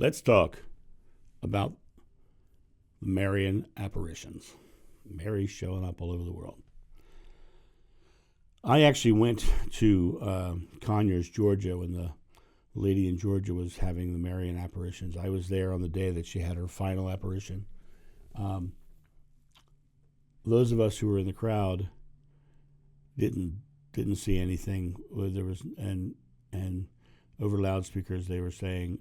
Let's talk about the Marian Apparitions. Mary showing up all over the world. I actually went to Conyers, Georgia, when the lady in Georgia was having the Marian Apparitions. I was there on the day that she had her final apparition. Those of us who were in the crowd didn't see anything. There was and over loudspeakers they were saying,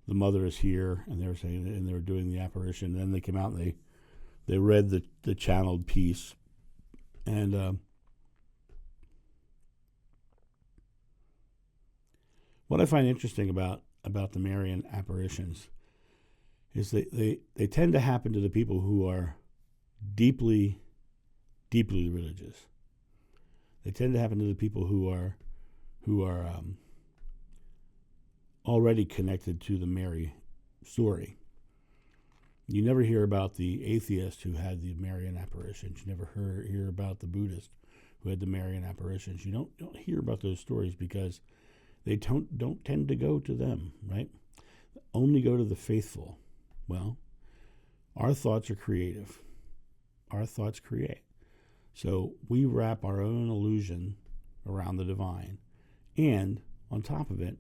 the mother is here, and they were saying, and they were doing the apparition. And then they came out and they read the channeled piece, and what I find interesting about the Marian apparitions is they tend to happen to the people who are deeply religious. They tend to happen to the people who are already connected to the Mary story. You never hear about the atheist who had the Marian apparitions. You never hear about the Buddhist who had the Marian apparitions. You don't hear about those stories because they don't tend to go to them, right? Only go to the faithful. Well, our thoughts are creative. Our thoughts create. So we wrap our own illusion around the divine. And on top of it,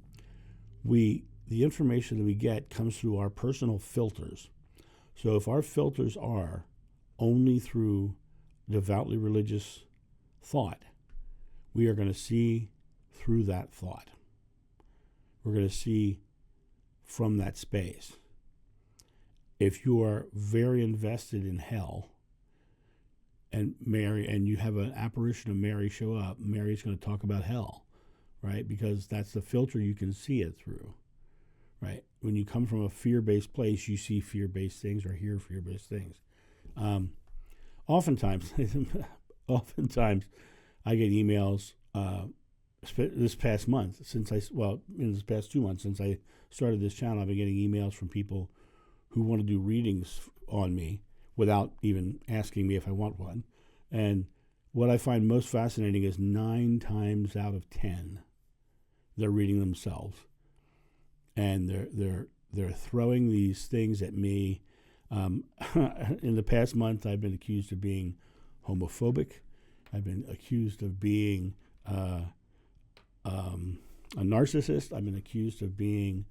the information that we get comes through our personal filters. So if our filters are only through devoutly religious thought, we are going to see through that thought. We're going to see from that space. If you are very invested in hell, and you have an apparition of Mary show up, Mary's going to talk about hell, right? Because that's the filter you can see it through, right? When you come from a fear-based place, you see fear-based things or hear fear-based things. Oftentimes, I get emails this past month, in this past 2 months since I started this channel, I've been getting emails from people who want to do readings on me without even asking me if I want one. And what I find most fascinating is 9 times out of 10, they're reading themselves, and they're throwing these things at me. In the past month, I've been accused of being homophobic. I've been accused of being a narcissist. I've been accused of being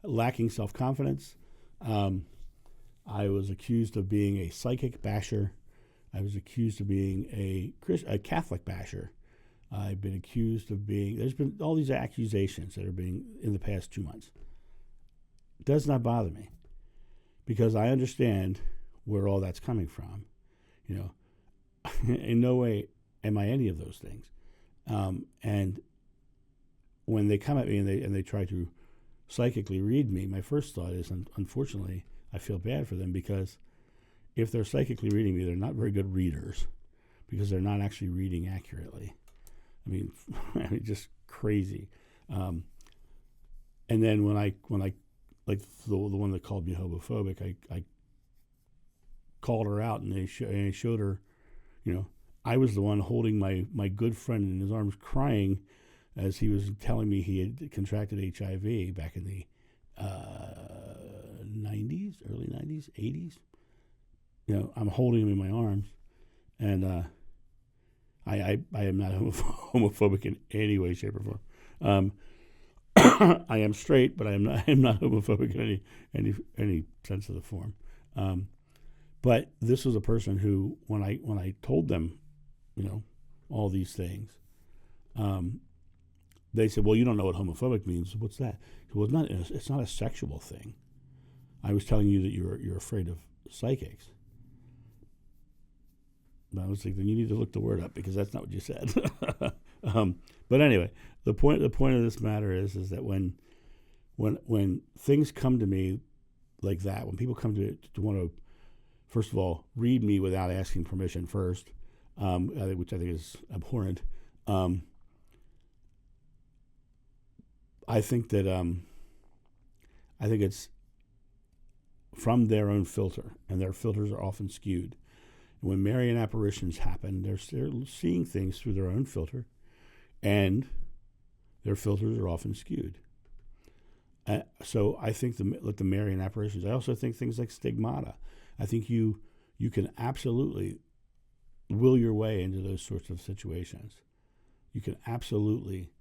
lacking self-confidence. I was accused of being a psychic basher. I was accused of being a Catholic basher. I've been accused of being, there's been all these accusations that are being in the past 2 months. It does not bother me because I understand where all that's coming from. In no way am I any of those things. And when they come at me and they try to psychically read me, my first thought is, unfortunately, I feel bad for them because if they're psychically reading me, they're not very good readers because they're not actually reading accurately. I mean, just crazy. And then when I like the one that called me homophobic, I called her out and I showed her, I was the one holding my good friend in his arms crying as he was telling me he had contracted HIV back in the 90s, early 90s, 80s. I'm holding him in my arms, and I am not homophobic in any way, shape, or form. I am straight, but I am not homophobic in any sense of the form. But this was a person who, when I told them, all these things, they said, "Well, you don't know what homophobic means. What's that?" Well, it's not a sexual thing. I was telling you that you're afraid of psychics. And I was like, then you need to look the word up because that's not what you said. But anyway, the point of this matter is that when things come to me like that, when people come to want to, first of all, read me without asking permission first, which I think is abhorrent. I think it's from their own filter, and their filters are often skewed. And when Marian apparitions happen, they're seeing things through their own filter, and their filters are often skewed. So I think the Marian apparitions. I also think things like stigmata. I think you can absolutely will your way into those sorts of situations. You can absolutely,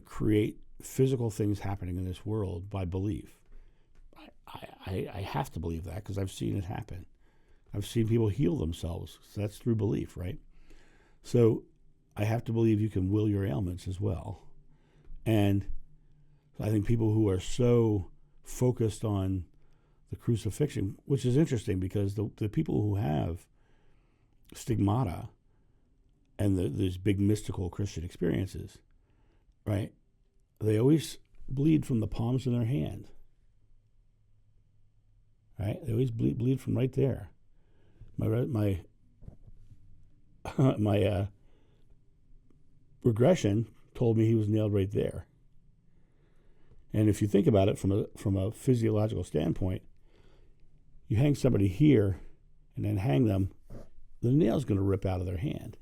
create physical things happening in this world by belief. I have to believe that because I've seen it happen. I've seen people heal themselves. So that's through belief, right? So I have to believe you can will your ailments as well. And I think people who are so focused on the crucifixion, which is interesting because the people who have stigmata and these big mystical Christian experiences, right, they always bleed from the palms of their hand. Right? They always bleed from right there. My regression told me he was nailed right there. And if you think about it from a physiological standpoint, you hang somebody here and then hang them, the nail's going to rip out of their hand.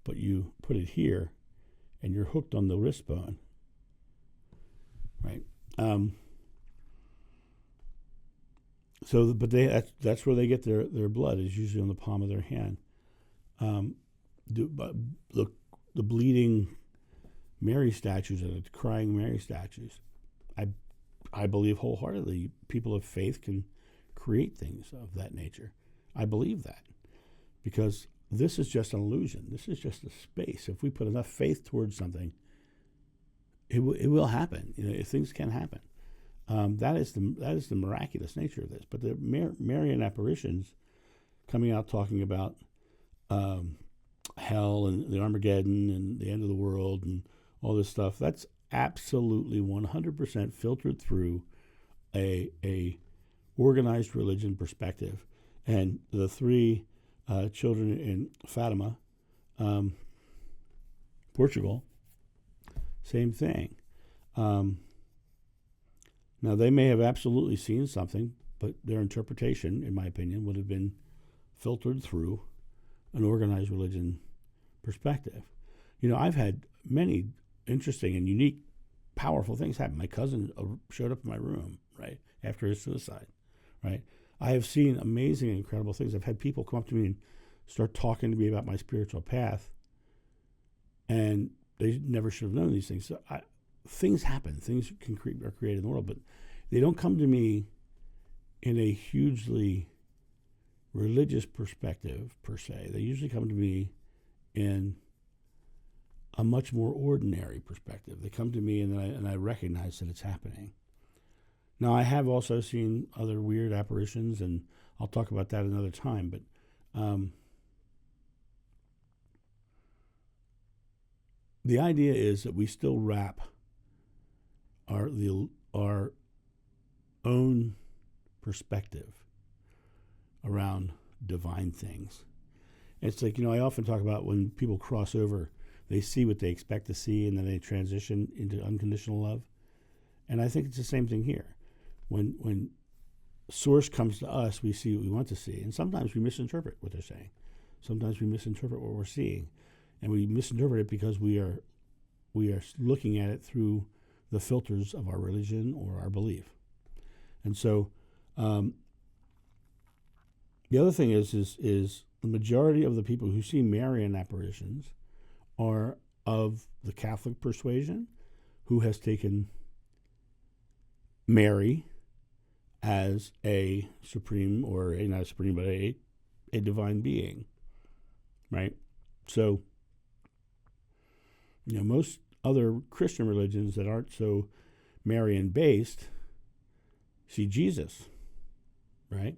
But you put it here and you're hooked on the wrist bone. Right? But that's where they get their blood, is usually on the palm of their hand. The bleeding Mary statues and the crying Mary statues, I believe wholeheartedly people of faith can create things of that nature. I believe that because this is just an illusion. This is just a space. If we put enough faith towards something, it will happen. Things can happen. That is the miraculous nature of this. But the Marian apparitions coming out talking about hell and the Armageddon and the end of the world and all this stuff, that's absolutely 100% filtered through a organized religion perspective. And the three children in Fatima, Portugal, same thing. Now, they may have absolutely seen something, but their interpretation, in my opinion, would have been filtered through an organized religion perspective. I've had many interesting and unique, powerful things happen. My cousin showed up in my room, right, after his suicide, right? I have seen amazing, incredible things. I've had people come up to me and start talking to me about my spiritual path, and they never should have known these things. So things happen. Things are created in the world, but they don't come to me in a hugely religious perspective, per se. They usually come to me in a much more ordinary perspective. They come to me and I recognize that it's happening. Now, I have also seen other weird apparitions, and I'll talk about that another time, but the idea is that we still wrap our own perspective around divine things. It's like, I often talk about when people cross over, they see what they expect to see, and then they transition into unconditional love. And I think it's the same thing here. When Source comes to us, we see what we want to see. And sometimes we misinterpret what they're saying. Sometimes we misinterpret what we're seeing. And we misinterpret it because we are looking at it through the filters of our religion or our belief. And so the other thing is the majority of the people who see Marian apparitions are of the Catholic persuasion, who has taken Mary as a supreme, or not a supreme, but a divine being, right? So, most other Christian religions that aren't so Marian-based see Jesus, right?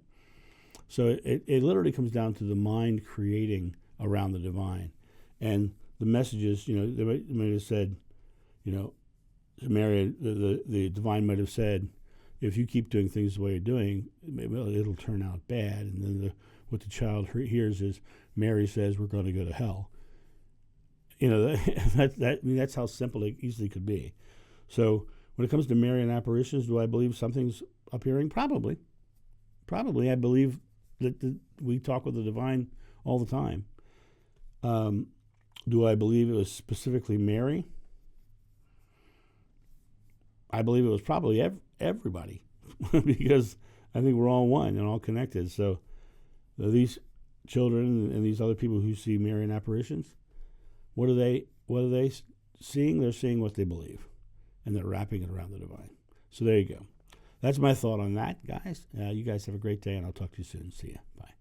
So it literally comes down to the mind creating around the divine. And the messages, they might have said, Mary, the divine might have said, if you keep doing things the way you're doing, it'll turn out bad. And then what the child hears is, Mary says, we're going to go to hell. That's how simple it easily could be. So when it comes to Marian apparitions, do I believe something's appearing? Probably. I believe that we talk with the divine all the time. Do I believe it was specifically Mary? I believe it was probably everybody because I think we're all one and all connected. So these children and these other people who see Marian apparitions, what are they seeing? They're seeing what they believe, and they're wrapping it around the divine. So there you go. That's my thought on that, guys. You guys have a great day, and I'll talk to you soon. See ya. Bye.